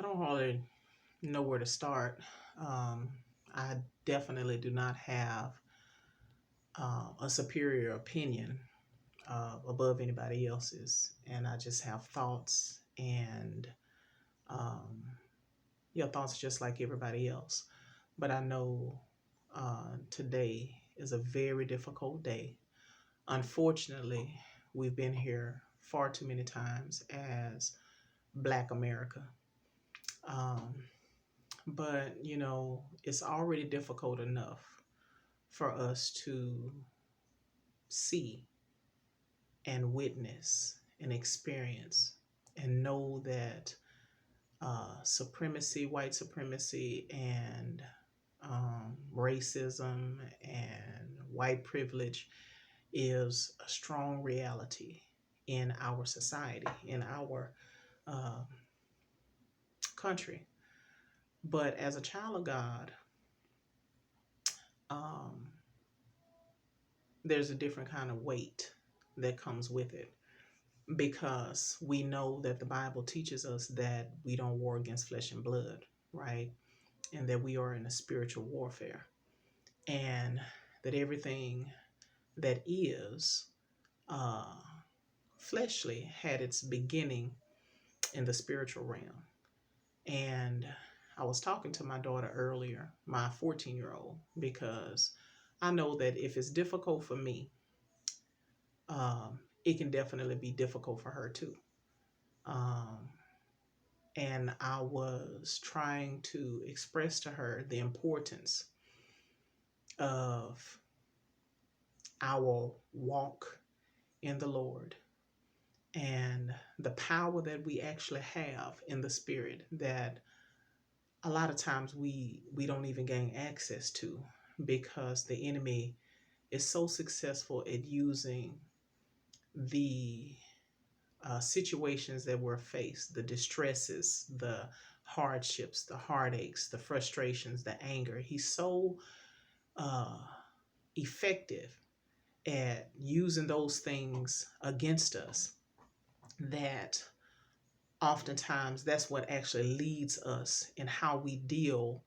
don't really know where to start. Um, I definitely do not have a superior opinion above anybody else's, and I just have thoughts and um, thoughts just like everybody else. But I know today is a very difficult day. Unfortunately, we've been here far too many times as Black America. Um, but it's already difficult enough for us to see and witness and experience and know that supremacy, white supremacy, and racism and white privilege is a strong reality in our society, in our uh, country. But as a child of God, um, there's a different kind of weight that comes with it because we know that the Bible teaches us that we don't war against flesh and blood, right? And that we are in a spiritual warfare, and that everything that is uh, fleshly had its beginning in the spiritual realm. And I was talking to my daughter earlier, my 14-year-old, because I know that if it's difficult for me, it can definitely be difficult for her too. Um, and I was trying to express to her the importance of our walk in the Lord and the power that we actually have in the spirit that a lot of times we don't even gain access to because the enemy is so successful at using the situations that we're faced, the distresses, the hardships, the heartaches, the frustrations, the anger. He's so uh, effective at using those things against us that oftentimes that's what actually leads us in how we deal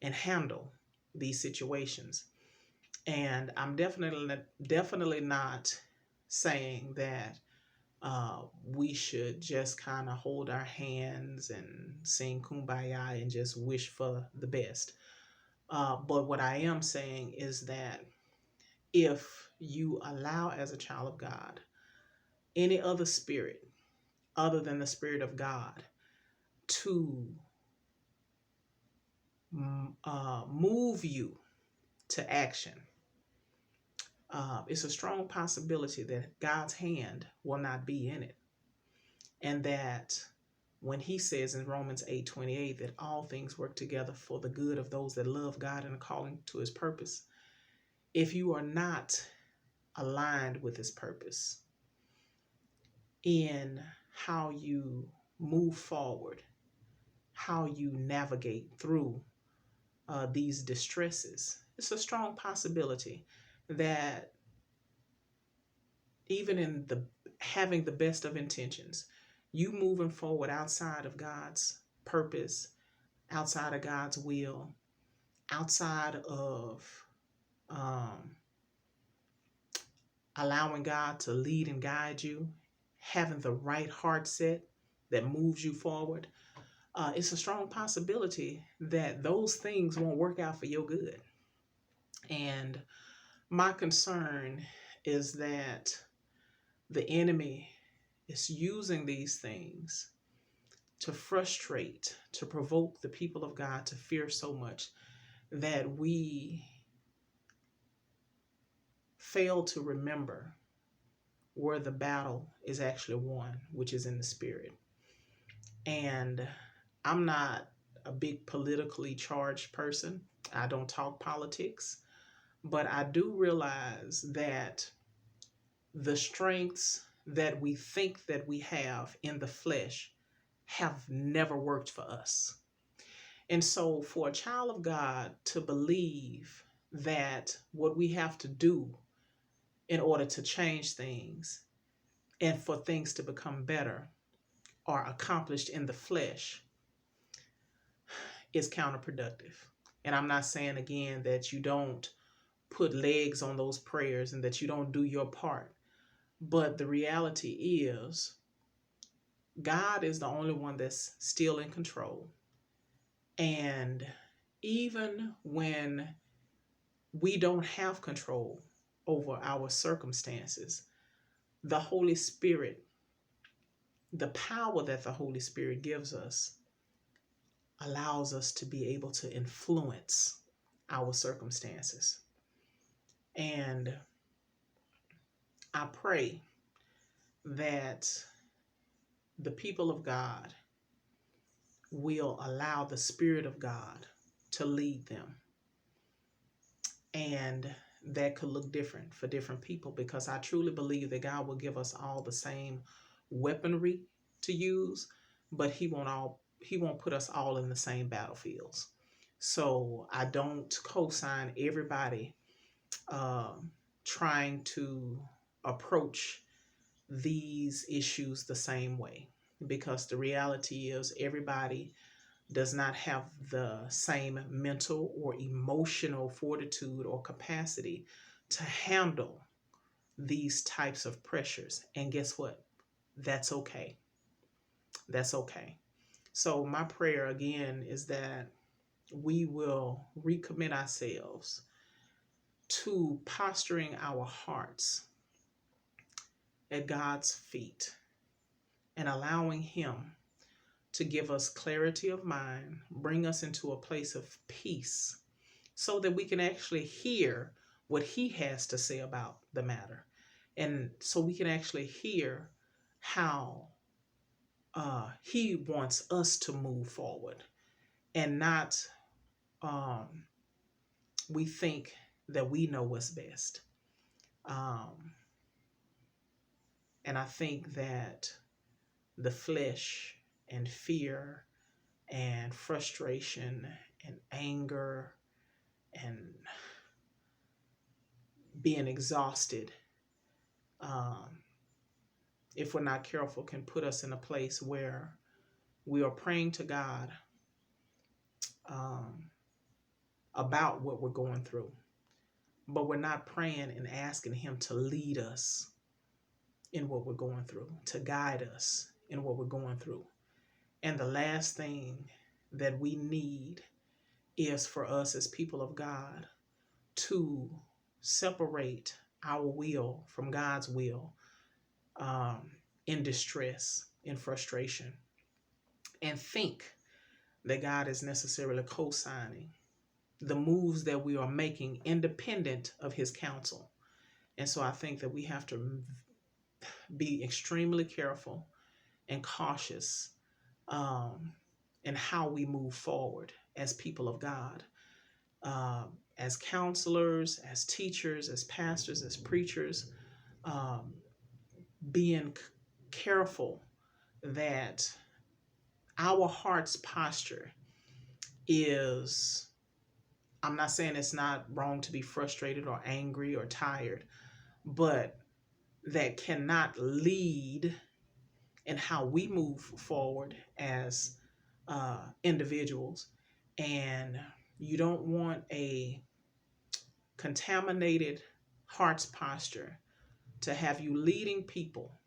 and handle these situations. And I'm definitely not saying that we should just kind of hold our hands and sing kumbaya and just wish for the best. But what I am saying is that if you allow, as a child of God, any other spirit other than the Spirit of God to move you to action, it's a strong possibility that God's hand will not be in it. And that when he says in Romans 8:28 that all things work together for the good of those that love God and are calling to his purpose, if you are not aligned with his purpose in how you move forward, how you navigate through these distresses, it's a strong possibility that even in the having the best of intentions, you moving forward outside of God's purpose, outside of God's will, outside of um, allowing God to lead and guide you, having the right heart set that moves you forward, it's a strong possibility that those things won't work out for your good. And my concern is that the enemy is using these things to frustrate, to provoke the people of God to fear so much that we fail to remember where the battle is actually won, which is in the spirit. And I'm not a big politically charged person. I don't talk politics, but I do realize that the strengths that we think that we have in the flesh have never worked for us. And so for a child of God to believe that what we have to do in order to change things and for things to become better are accomplished in the flesh, is counterproductive. And I'm not saying again that you don't put legs on those prayers and that you don't do your part. But the reality is, God is the only one that's still in control. And even when we don't have control over our circumstances, the Holy Spirit, the power that the Holy Spirit gives us, allows us to be able to influence our circumstances. And I pray that the people of God will allow the Spirit of God to lead them. And that could look different for different people, because I truly believe that God will give us all the same weaponry to use, but he won't put us all in the same battlefields. So I don't co-sign everybody trying to approach these issues the same way, because the reality is everybody does not have the same mental or emotional fortitude or capacity to handle these types of pressures. And guess what? That's okay. That's okay. So my prayer again is that we will recommit ourselves to posturing our hearts at God's feet and allowing Him to give us clarity of mind, bring us into a place of peace, so that we can actually hear what He has to say about the matter. And so we can actually hear how He wants us to move forward, and not we think that we know what's best. And I think that the flesh and fear and frustration and anger and being exhausted, if we're not careful, can put us in a place where we are praying to God about what we're going through, but we're not praying and asking Him to lead us in what we're going through, to guide us in what we're going through. And the last thing that we need is for us as people of God to separate our will from God's will in distress, in frustration, and think that God is necessarily co-signing the moves that we are making independent of His counsel. And so I think that we have to be extremely careful and cautious in how we move forward as people of God, as counselors, as teachers, as pastors, as preachers, being careful that our heart's posture is, I'm not saying it's not wrong to be frustrated or angry or tired, but that cannot lead in how we move forward as individuals. And you don't want a contaminated heart's posture to have you leading people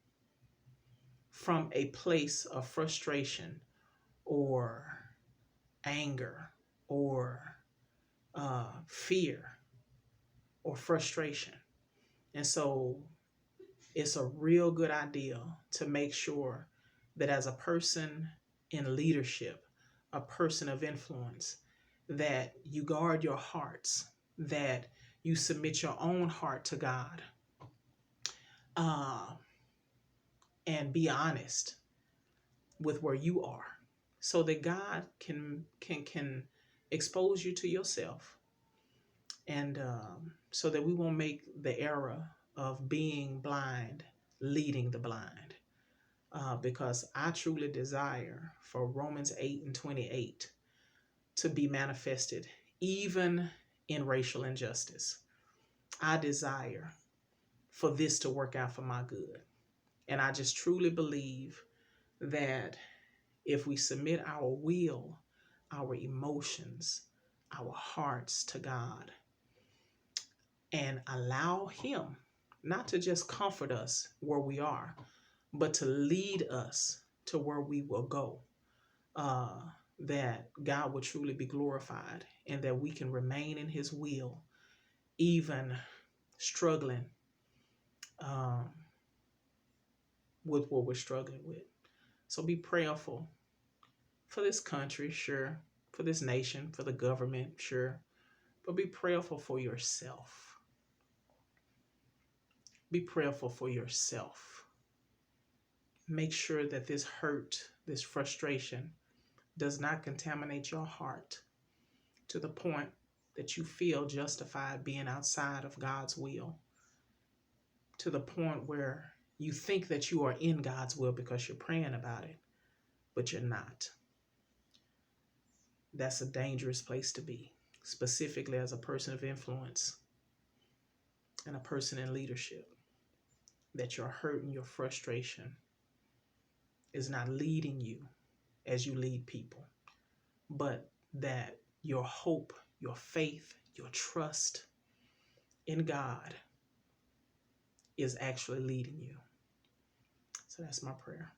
from a place of frustration or anger or fear or frustration. And so it's a real good idea to make sure that as a person in leadership, a person of influence, that you guard your hearts, that you submit your own heart to God, and be honest with where you are, so that God can expose you to yourself, and so that we won't make the error of being blind leading the blind, because I truly desire for Romans 8:28 to be manifested even in racial injustice. I desire for this to work out for my good. And I just truly believe that if we submit our will, our emotions, our hearts to God, and allow Him not to just comfort us where we are, but to lead us to where we will go, that God will truly be glorified and that we can remain in His will, even struggling um, with what we're struggling with. So be prayerful for this country, sure, for this nation, for the government, sure, but be prayerful for yourself. Be prayerful for yourself. Make sure that this hurt, this frustration does not contaminate your heart to the point that you feel justified being outside of God's will, to the point where you think that you are in God's will because you're praying about it, but you're not. That's a dangerous place to be, specifically as a person of influence and a person in leadership, that your hurt and your frustration is not leading you as you lead people, but that your hope, your faith, your trust in God is actually leading you. So that's my prayer.